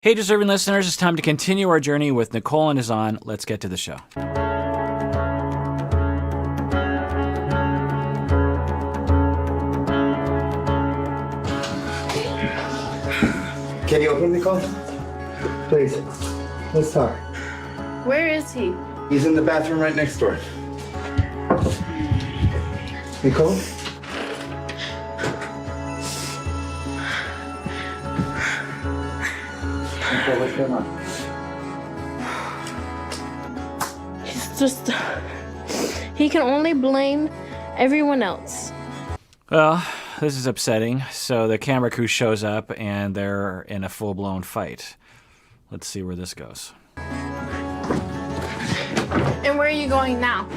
Hey, deserving listeners, it's time to continue our journey with Nicole and Azan. Let's get to the show. Can you open, Nicole? Please. Let's talk. Where is he? He's in the bathroom right next door. Nicole? Nicole, what's going on? He can only blame everyone else. Well, this is upsetting. So the camera crew shows up and they're in a full-blown fight. Let's see where this goes. And where are you going now?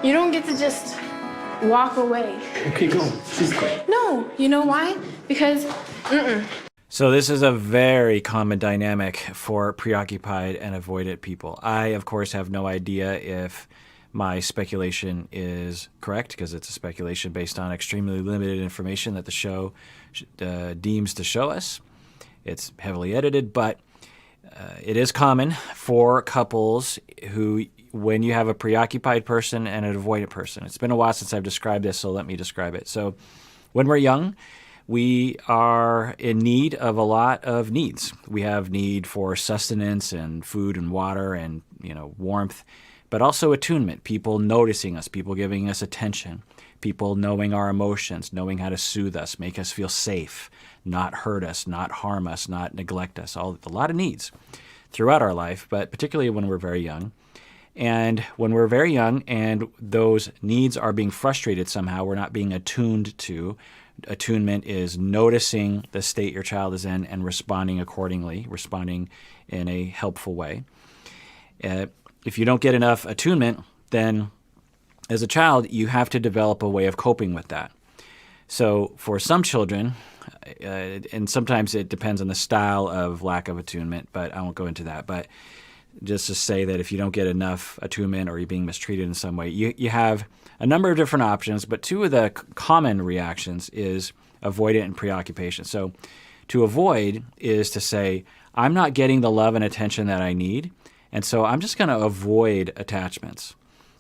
You don't get to just walk away. Okay, go. She's quick. No, you know why? Because, So this is a very common dynamic for preoccupied and avoidant people. I, of course, have no idea if my speculation is correct because it's a speculation based on extremely limited information that the show deems to show us. It's heavily edited, but it is common for couples who, when you have a preoccupied person and an avoidant person. It's been a while since I've described this, so let me describe it. So when we're young, we are in need of a lot of needs. We have need for sustenance and food and water and, warmth, but also attunement, people noticing us, people giving us attention, people knowing our emotions, knowing how to soothe us, make us feel safe, not hurt us, not harm us, not neglect us, a lot of needs throughout our life, but particularly when we're very young. And when we're very young and those needs are being frustrated somehow, we're not being attuned to. Attunement is noticing the state your child is in and responding accordingly, responding in a helpful way. If you don't get enough attunement, then as a child, you have to develop a way of coping with that. So for some children, and sometimes it depends on the style of lack of attunement, but I won't go into that. But just to say that if you don't get enough attunement or you're being mistreated in some way, you have a number of different options, but two of the common reactions is avoidant and preoccupation. So to avoid is to say, I'm not getting the love and attention that I need, and so I'm just going to avoid attachments.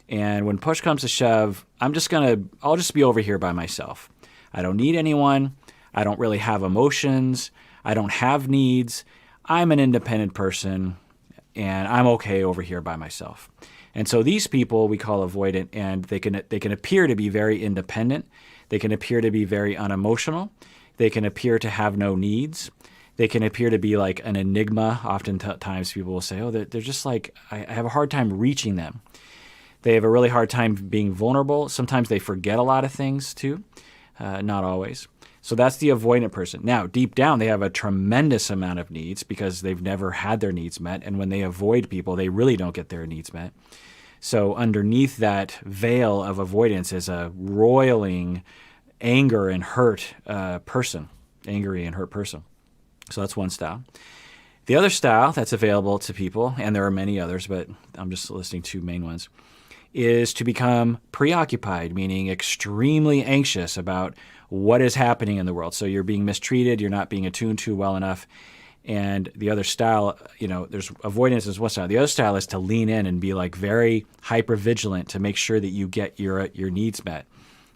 And when push comes to shove, I'll just be over here by myself. I don't need anyone. I don't really have emotions. I don't have needs. I'm an independent person, and I'm okay over here by myself. And so these people we call avoidant, and they can appear to be very independent. They can appear to be very unemotional. They can appear to have no needs. They can appear to be like an enigma. Oftentimes people will say, oh, they're just like, I have a hard time reaching them. They have a really hard time being vulnerable. Sometimes they forget a lot of things too, not always. So that's the avoidant person. Now, deep down, they have a tremendous amount of needs because they've never had their needs met. And when they avoid people, they really don't get their needs met. So underneath that veil of avoidance is a roiling anger and hurt person, angry and hurt person. So that's one style. The other style that's available to people, and there are many others, but I'm just listing two main ones, is to become preoccupied, meaning extremely anxious about what is happening in the world. So you're being mistreated, you're not being attuned to well enough. And the other style, there's avoidance is one style. The other style is to lean in and be like very hyper vigilant to make sure that you get your needs met.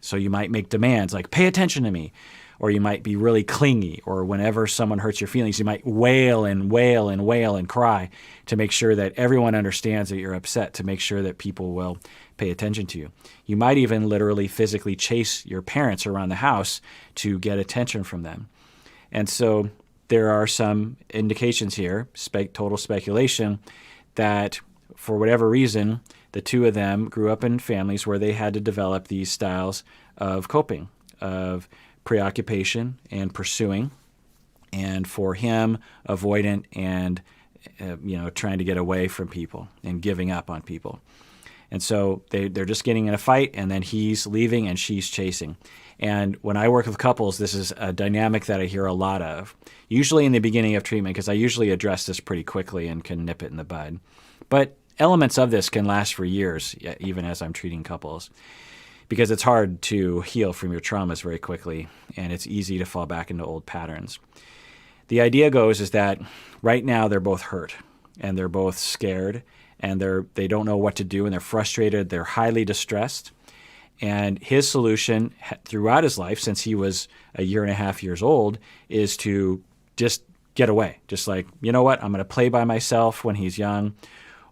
So you might make demands like, pay attention to me. Or you might be really clingy, or whenever someone hurts your feelings, you might wail and wail and wail and cry to make sure that everyone understands that you're upset, to make sure that people will pay attention to you. You might even literally physically chase your parents around the house to get attention from them. And so there are some indications here, total speculation, that for whatever reason, the two of them grew up in families where they had to develop these styles of coping, of preoccupation and pursuing, and for him, avoidant and trying to get away from people and giving up on people. And so they're just getting in a fight, and then he's leaving and she's chasing. And when I work with couples, this is a dynamic that I hear a lot of, usually in the beginning of treatment, because I usually address this pretty quickly and can nip it in the bud. But elements of this can last for years, even as I'm treating couples, because it's hard to heal from your traumas very quickly, and it's easy to fall back into old patterns. The idea goes is that right now they're both hurt and they're both scared and they don't know what to do and they're frustrated. They're highly distressed. And his solution throughout his life, since he was a year and a half years old, is to just get away. Just like, you know what, I'm going to play by myself when he's young,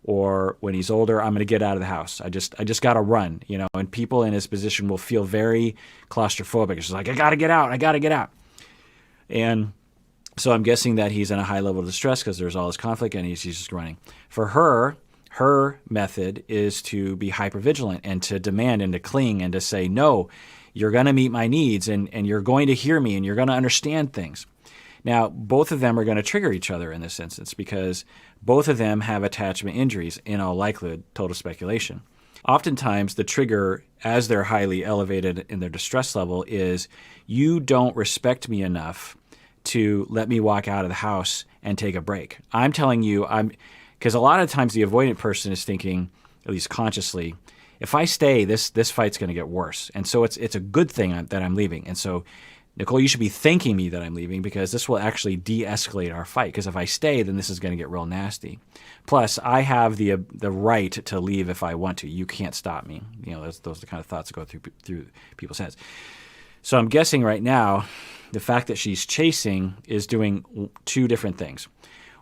or when he's older, I'm going to get out of the house. I just got to run, you know. And people in his position will feel very claustrophobic. It's just like, I got to get out. I got to get out. And so I'm guessing that he's in a high level of distress because there's all this conflict and he's just running. For her method is to be hypervigilant and to demand and to cling and to say, no, you're going to meet my needs and you're going to hear me and you're going to understand things. Now, both of them are going to trigger each other in this instance because both of them have attachment injuries, in all likelihood, total speculation. Oftentimes, the trigger, as they're highly elevated in their distress level, is you don't respect me enough to let me walk out of the house and take a break. I'm telling you, because a lot of times the avoidant person is thinking, at least consciously, if I stay, this fight's going to get worse. And so it's a good thing that I'm leaving. And so, Nicole, you should be thanking me that I'm leaving because this will actually de-escalate our fight. Because if I stay, then this is going to get real nasty. Plus, I have the right to leave if I want to. You can't stop me. You know, those are the kind of thoughts that go through people's heads. So I'm guessing right now, the fact that she's chasing is doing two different things.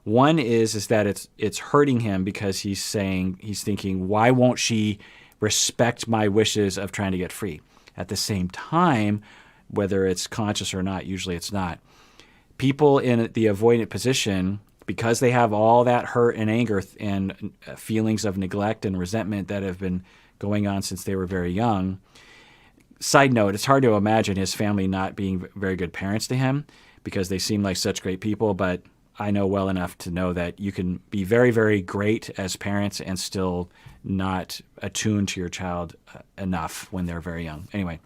One is that it's hurting him because he's thinking, why won't she respect my wishes of trying to get free? At the same time, whether it's conscious or not, usually it's not. People in the avoidant position, because they have all that hurt and anger and feelings of neglect and resentment that have been going on since they were very young. Side note, it's hard to imagine his family not being very good parents to him because they seem like such great people, but I know well enough to know that you can be very, very great as parents and still not attuned to your child enough when they're very young. Anyway.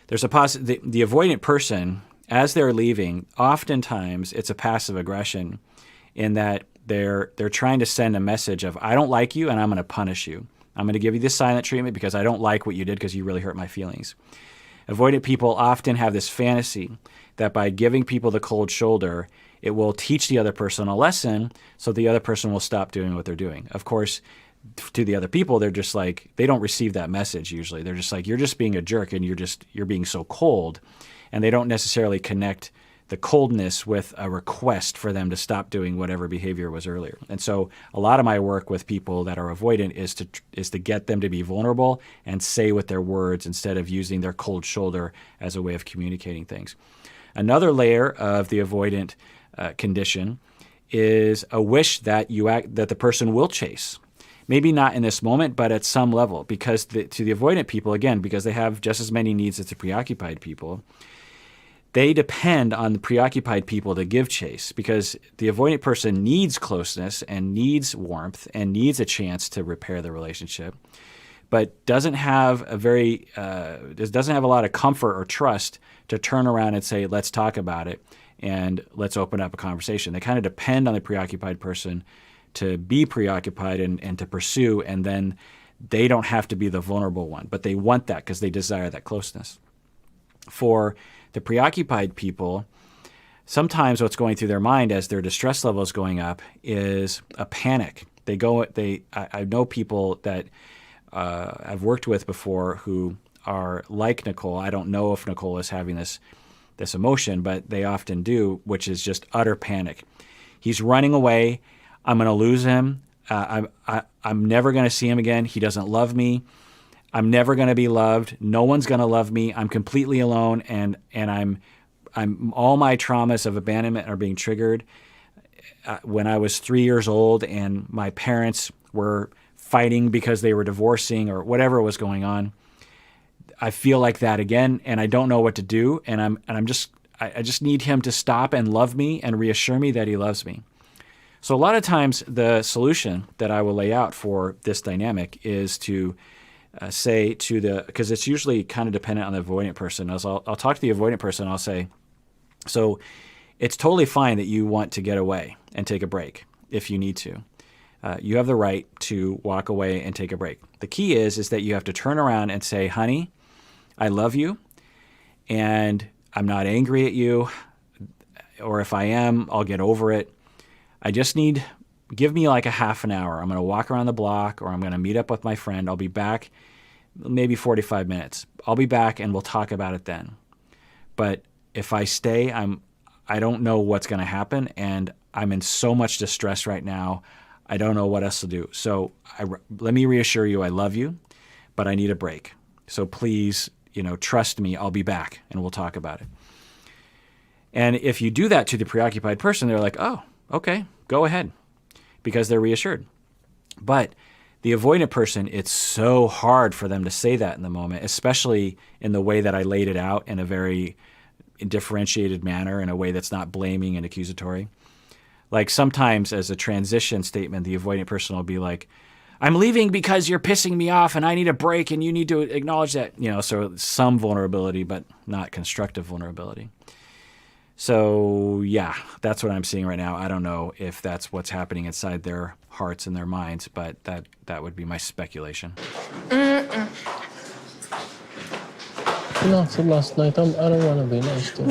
There's the avoidant person, as they're leaving, oftentimes it's a passive aggression in that they're trying to send a message of, I don't like you and I'm going to punish you. I'm going to give you this silent treatment because I don't like what you did because you really hurt my feelings. Avoidant people often have this fantasy that by giving people the cold shoulder, it will teach the other person a lesson so the other person will stop doing what they're doing. Of course, to the other people, they're just like, they don't receive that message usually. They're just like, you're just being a jerk and you're being so cold. And they don't necessarily connect the coldness with a request for them to stop doing whatever behavior was earlier. And so a lot of my work with people that are avoidant is to get them to be vulnerable and say with their words instead of using their cold shoulder as a way of communicating things. Another layer of the avoidant condition is a wish that that the person will chase. Maybe not in this moment, but at some level, because to the avoidant people, again, because they have just as many needs as the preoccupied people, they depend on the preoccupied people to give chase because the avoidant person needs closeness and needs warmth and needs a chance to repair the relationship, but doesn't have doesn't have a lot of comfort or trust to turn around and say, let's talk about it and let's open up a conversation. They kind of depend on the preoccupied person to be preoccupied and to pursue, and then they don't have to be the vulnerable one, but they want that because they desire that closeness. For the preoccupied people, sometimes what's going through their mind as their distress level is going up is a panic. I know people that I've worked with before who are like Nicole. I don't know if Nicole is having this emotion, but they often do, which is just utter panic. He's running away. I'm going to lose him. I'm never going to see him again. He doesn't love me. I'm never going to be loved. No one's going to love me. I'm completely alone, and I'm all my traumas of abandonment are being triggered. When I was 3 years old, and my parents were fighting because they were divorcing or whatever was going on, I feel like that again, and I don't know what to do. And I just need him to stop and love me and reassure me that he loves me. So a lot of times the solution that I will lay out for this dynamic is to say to because it's usually kind of dependent on the avoidant person. I'll talk to the avoidant person. I'll say, so it's totally fine that you want to get away and take a break if you need to. You have the right to walk away and take a break. The key is that you have to turn around and say, honey, I love you, and I'm not angry at you. or if I am, I'll get over it. I just need, give me like a half an hour. I'm going to walk around the block, or I'm going to meet up with my friend. I'll be back maybe 45 minutes. I'll be back and we'll talk about it then. But if I stay, I don't know what's going to happen, and I'm in so much distress right now. I don't know what else to do. So let me reassure you, I love you, but I need a break. So please, trust me, I'll be back and we'll talk about it. And if you do that to the preoccupied person, they're like, oh, okay, go ahead, because they're reassured. But the avoidant person, it's so hard for them to say that in the moment, especially in the way that I laid it out, in a very differentiated manner, in a way that's not blaming and accusatory. Like sometimes as a transition statement, the avoidant person will be like, I'm leaving because you're pissing me off and I need a break and you need to acknowledge that, so some vulnerability, but not constructive vulnerability. So yeah, that's what I'm seeing right now. I don't know if that's what's happening inside their hearts and their minds, but that would be my speculation. So last night, I don't want to be nice to you.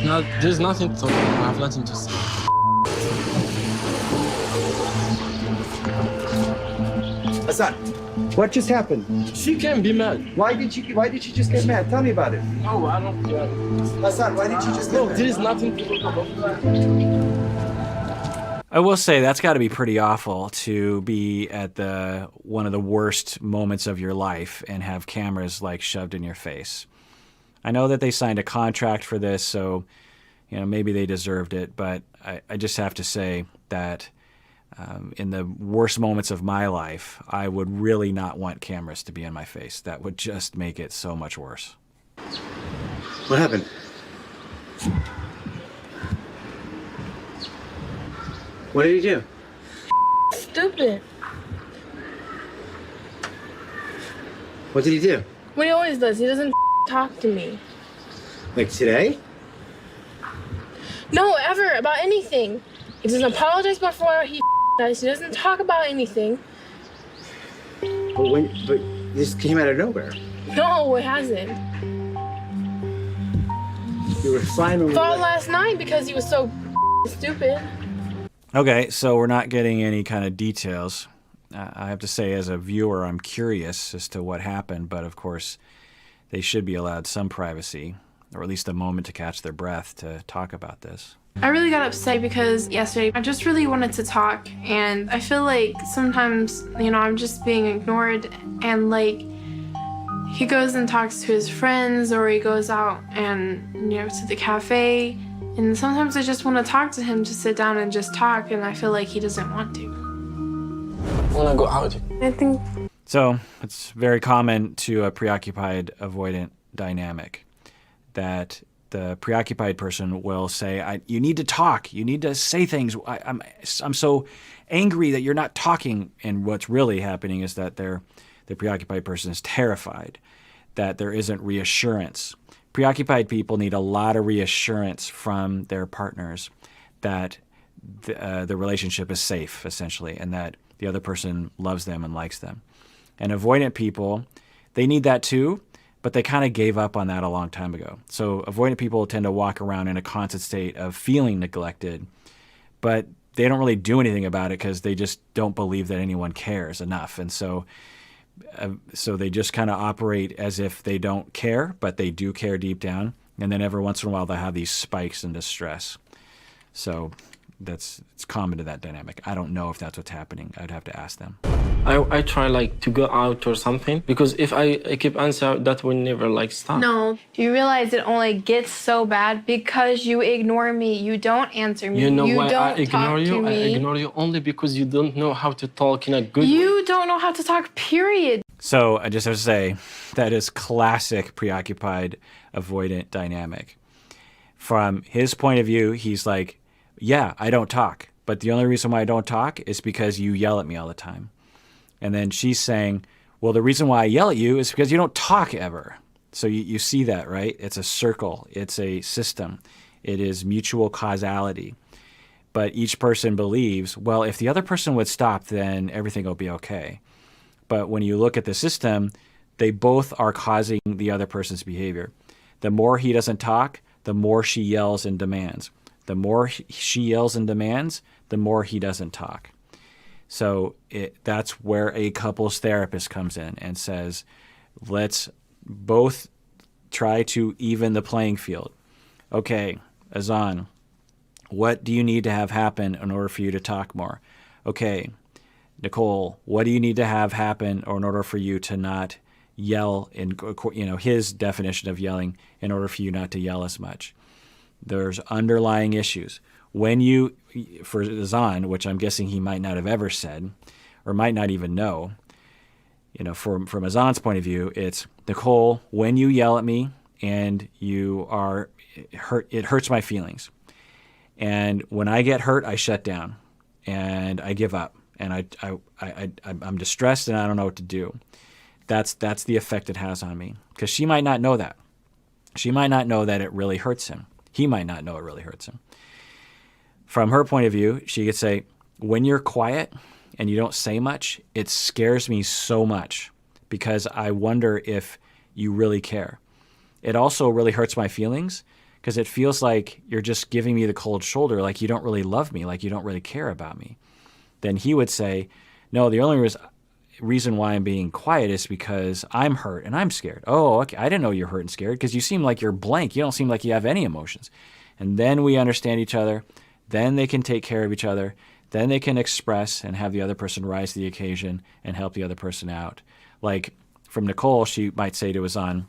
No, there's nothing to talk about. I have nothing to say. Azan, what just happened? She can be mad. Why did you just get mad? Tell me about it. No, I don't care. Azan, why did you just get No, mad? there is nothing to talk about. I will say that's got to be pretty awful to be at one of the worst moments of your life and have cameras like shoved in your face. I know that they signed a contract for this, so maybe they deserved it, but I just have to say that in the worst moments of my life, I would really not want cameras to be in my face. That would just make it so much worse. What happened? What did he do? Stupid. What did he do? What he always does. He doesn't talk to me. Like today? No, ever, about anything. He doesn't apologize before he does. He doesn't talk about anything. But this came out of nowhere. No, it hasn't. You were fine when we Fought left. last night because he was so stupid. Okay, so we're not getting any kind of details. I have to say, as a viewer, I'm curious as to what happened, but of course, they should be allowed some privacy, or at least a moment to catch their breath to talk about this. I really got upset because yesterday I just really wanted to talk, and I feel like sometimes, I'm just being ignored, and like he goes and talks to his friends, or he goes out and, to the cafe, and sometimes I just want to talk to him, to sit down and just talk, and I feel like he doesn't want to. I want to go out. I think So it's very common to a preoccupied avoidant dynamic that the preoccupied person will say, you need to talk. You need to say things. I'm so angry that you're not talking. And what's really happening is that the preoccupied person is terrified that there isn't reassurance. Preoccupied people need a lot of reassurance from their partners that the relationship is safe, essentially, and that the other person loves them and likes them. And avoidant people, they need that too, but they kind of gave up on that a long time ago. So avoidant people tend to walk around in a constant state of feeling neglected, but they don't really do anything about it because they just don't believe that anyone cares enough. And so they just kind of operate as if they don't care, but they do care deep down. And then every once in a while, they'll have these spikes in distress. So it's common to that dynamic. I don't know if that's what's happening. I'd have to ask them. I try to go out or something, because if I keep answering, that will never stop. no. Do you realize it only gets so bad because you ignore me? You don't answer me. You know you why don't I ignore talk you? to I me. ignore you only because you don't know how to talk in a good way. You don't know how to talk, period. So I just have to say that is classic preoccupied avoidant dynamic. From his point of view, he's like, yeah, I don't talk. But the only reason why I don't talk is because you yell at me all the time. And then she's saying, well, the reason why I yell at you is because you don't talk ever. So you see that, right? It's a circle. It's a system. It is mutual causality. But each person believes, well, if the other person would stop, then everything will be okay. But when you look at the system, they both are causing the other person's behavior. The more he doesn't talk, the more she yells and demands. The more she yells and demands, the more he doesn't talk. So that's where a couples therapist comes in and says, let's both try to even the playing field. Okay, Azan, what do you need to have happen in order for you to talk more? Okay, Nicole, what do you need to have happen in order for you to not yell, in his definition of yelling, in order for you not to yell as much? There's underlying issues. When you, for Azan, which I'm guessing he might not have ever said, or might not even know, from Azan's point of view, it's, Nicole, when you yell at me and you are hurt, it hurts my feelings. And when I get hurt, I shut down and I give up, and I'm distressed and I don't know what to do. That's the effect it has on me, because she might not know that. She might not know that it really hurts him. He might not know it really hurts him. From her point of view, she could say, when you're quiet and you don't say much, it scares me so much because I wonder if you really care. It also really hurts my feelings because it feels like you're just giving me the cold shoulder, like you don't really love me, like you don't really care about me. Then he would say, no, the only reason why I'm being quiet is because I'm hurt and I'm scared. Oh, okay. I didn't know you're hurt and scared because you seem like you're blank. You don't seem like you have any emotions. And then we understand each other. Then they can take care of each other. Then they can express and have the other person rise to the occasion and help the other person out. Like from Nicole, she might say to Azan,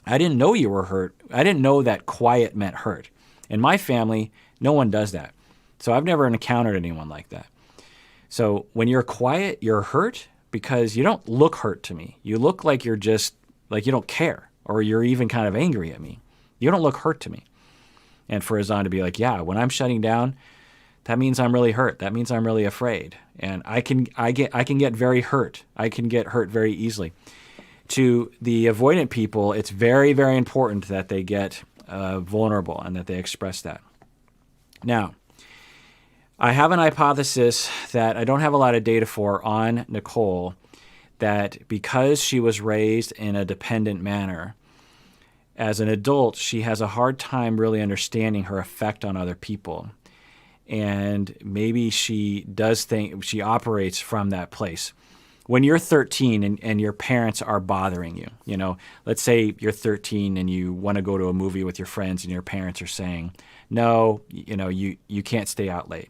I didn't know you were hurt. I didn't know that quiet meant hurt. In my family, no one does that. So I've never encountered anyone like that. So when you're quiet, you're hurt because you don't look hurt to me. You look like you're just, like you don't care, or you're even kind of angry at me. You don't look hurt to me. And for Azan to be like, yeah, when I'm shutting down, that means I'm really hurt. That means I'm really afraid. And I can get very hurt. I can get hurt very easily. To the avoidant people, it's very, very important that they get vulnerable and that they express that. Now, I have an hypothesis that I don't have a lot of data for on Nicole, that because she was raised in a dependent manner, as an adult, she has a hard time really understanding her effect on other people. And maybe she operates from that place. When you're 13 and your parents are bothering you, let's say you're 13 and you want to go to a movie with your friends and your parents are saying, no, you can't stay out late.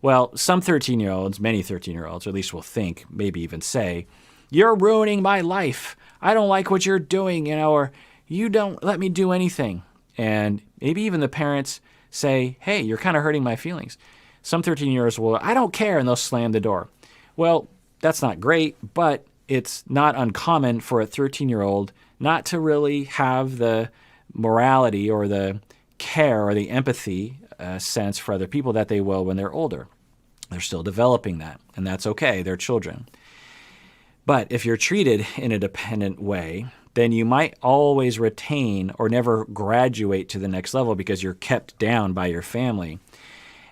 Well, some 13-year-olds, many 13-year-olds, or at least will think, maybe even say, you're ruining my life. I don't like what you're doing, or you don't let me do anything. And maybe even the parents say, hey, you're kind of hurting my feelings. Some 13-year-olds will, I don't care, and they'll slam the door. Well, that's not great, but it's not uncommon for a 13-year-old not to really have the morality or the care or the empathy sense for other people that they will when they're older. They're still developing that, and that's okay. They're children. But if you're treated in a dependent way, then you might always retain or never graduate to the next level because you're kept down by your family.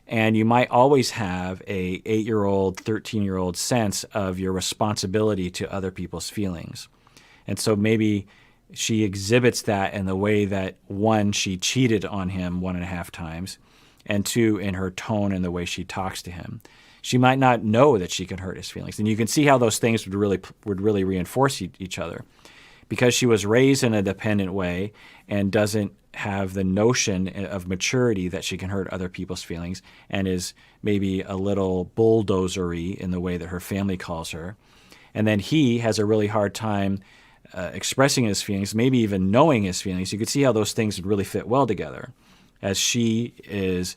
And you might always have a 8-year-old, 13-year-old sense of your responsibility to other people's feelings. And so maybe she exhibits that in the way that, one, she cheated on him 1.5 times, and 2, in her tone and the way she talks to him. She might not know that she can hurt his feelings. And you can see how those things would really reinforce each other. Because she was raised in a dependent way and doesn't have the notion of maturity that she can hurt other people's feelings, and is maybe a little bulldozery in the way that her family calls her. And then he has a really hard time expressing his feelings, maybe even knowing his feelings. You could see how those things would really fit well together. As she is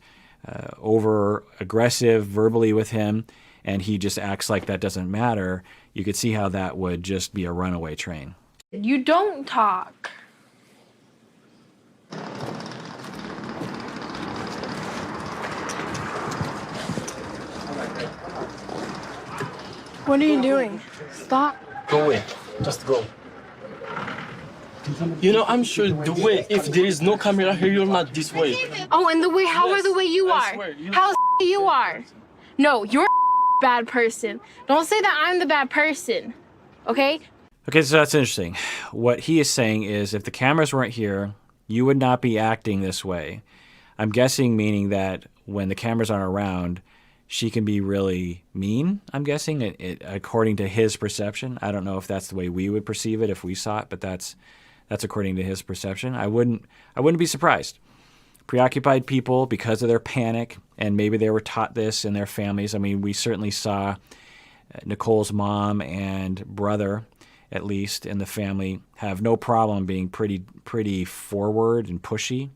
over aggressive verbally with him, and he just acts like that doesn't matter, you could see how that would just be a runaway train. You don't talk. What are you doing? Stop. Go away. Just go. I'm sure the way, if there is no camera here, you're not this way. Oh, and the way, how Yes, are the way you I are? swear, How you are? No, you're a bad person. Don't say that I'm the bad person, okay? Okay, so that's interesting. What he is saying is if the cameras weren't here, You would not be acting this way. I'm guessing meaning that when the cameras aren't around, she can be really mean, I'm guessing, according to his perception. I don't know if that's the way we would perceive it if we saw it, but that's according to his perception. I wouldn't be surprised. Preoccupied people, because of their panic, and maybe they were taught this in their families. I mean, we certainly saw Nicole's mom and brother, at least in the family, have no problem being pretty forward and pushy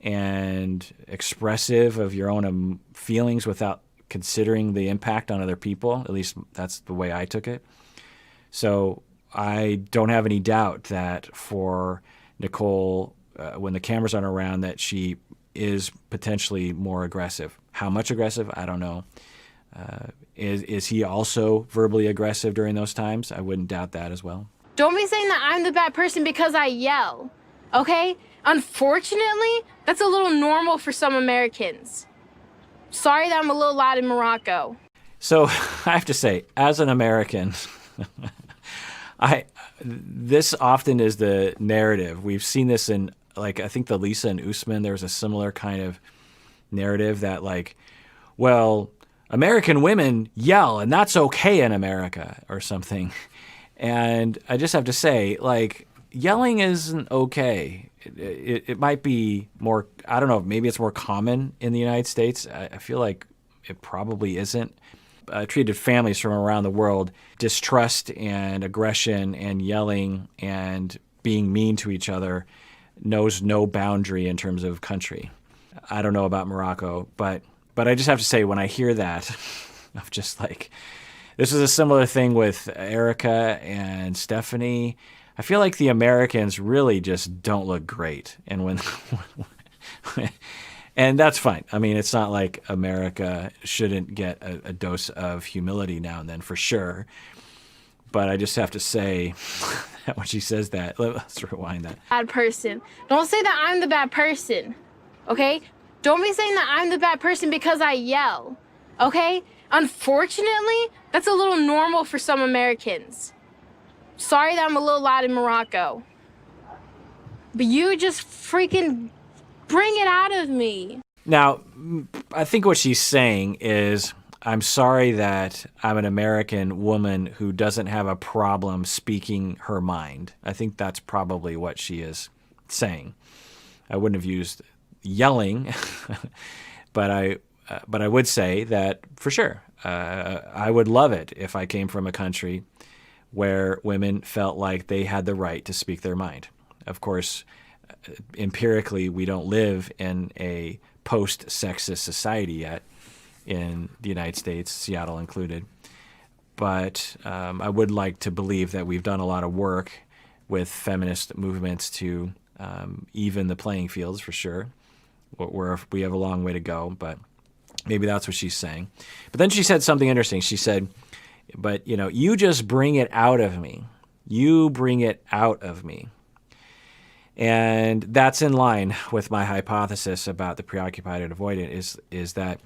and expressive of your own feelings without considering the impact on other people. At least that's the way I took it. So I don't have any doubt that for Nicole, when the cameras aren't around, that she is potentially more aggressive. How much aggressive? I don't know. Is he also verbally aggressive during those times? I wouldn't doubt that as well. Don't be saying that I'm the bad person because I yell, okay? Unfortunately, that's a little normal for some Americans. Sorry that I'm a little loud in Morocco. So I have to say, as an American, this often is the narrative. We've seen this in, like, I think the Lisa and Usman, there was a similar kind of narrative that, like, well, American women yell and that's okay in America or something. And I just have to say, like, yelling isn't okay. It might be more, I don't know, maybe it's more common in the United States. I feel like it probably isn't. Treated families from around the world, distrust and aggression and yelling and being mean to each other knows no boundary in terms of country. I don't know about Morocco, but I just have to say, when I hear that, I'm just like, this is a similar thing with Erica and Stephanie. I feel like the Americans really just don't look great. And when and that's fine. I mean, it's not like America shouldn't get a dose of humility now and then, for sure. But I just have to say that when she says that, let's rewind that. Bad person. Don't say that I'm the bad person, okay? Don't be saying that I'm the bad person because I yell, okay? Unfortunately, that's a little normal for some Americans. Sorry that I'm a little loud in Morocco. But you just freaking bring it out of me. Now, I think what she's saying is, I'm sorry that I'm an American woman who doesn't have a problem speaking her mind. I think that's probably what she is saying. I wouldn't have used yelling, but I would say that for sure. I would love it if I came from a country where women felt like they had the right to speak their mind. Of course, empirically, we don't live in a post-sexist society yet in the United States, Seattle included. But I would like to believe that we've done a lot of work with feminist movements to even the playing fields, for sure. We have a long way to go, but maybe that's what she's saying. But then she said something interesting. She said, but, you just bring it out of me. You bring it out of me. And that's in line with my hypothesis about the preoccupied and avoidant is that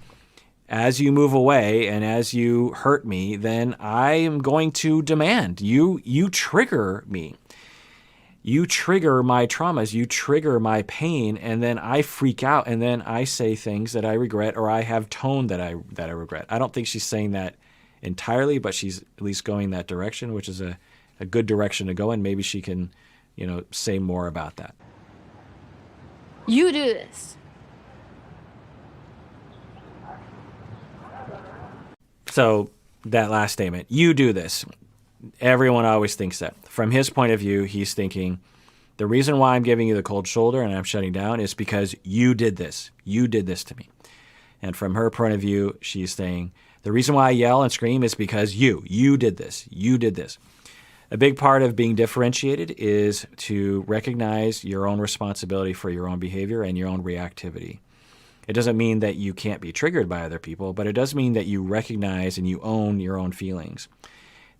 as you move away and as you hurt me, then I am going to demand. You trigger me. You trigger my traumas. You trigger my pain, and then I freak out, and then I say things that I regret, or I have tone that I regret. I don't think she's saying that entirely, but she's at least going that direction, which is a good direction to go in. Maybe she can, say more about that. You do this. So that last statement, you do this. Everyone always thinks that. From his point of view, he's thinking, the reason why I'm giving you the cold shoulder and I'm shutting down is because you did this. You did this to me. And from her point of view, she's saying, the reason why I yell and scream is because you did this. You did this. A big part of being differentiated is to recognize your own responsibility for your own behavior and your own reactivity. It doesn't mean that you can't be triggered by other people, but it does mean that you recognize and you own your own feelings.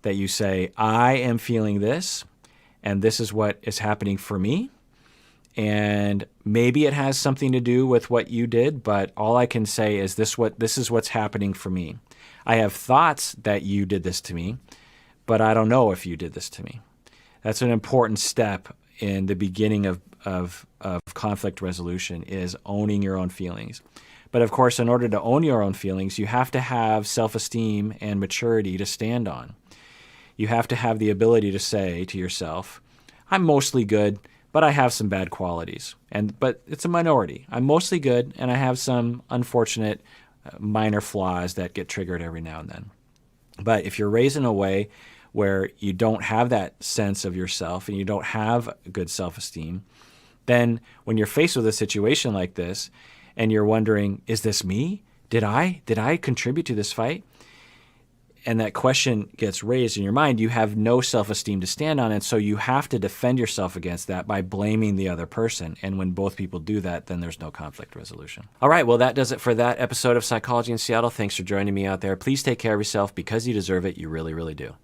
That you say, I am feeling this, and this is what is happening for me. And maybe it has something to do with what you did, but all I can say is this is what's happening for me. I have thoughts that you did this to me, but I don't know if you did this to me. That's an important step in the beginning of conflict resolution is owning your own feelings. But of course, in order to own your own feelings, you have to have self-esteem and maturity to stand on. You have to have the ability to say to yourself, I'm mostly good, but I have some bad qualities. But it's a minority. I'm mostly good, and I have some unfortunate minor flaws that get triggered every now and then. But if you're raised in a way where you don't have that sense of yourself and you don't have good self-esteem, then when you're faced with a situation like this and you're wondering, is this me? Did I contribute to this fight? And that question gets raised in your mind, you have no self-esteem to stand on, and so you have to defend yourself against that by blaming the other person. And when both people do that, then there's no conflict resolution. All right, well, that does it for that episode of Psychology in Seattle. Thanks for joining me out there. Please take care of yourself because you deserve it. You really, really do.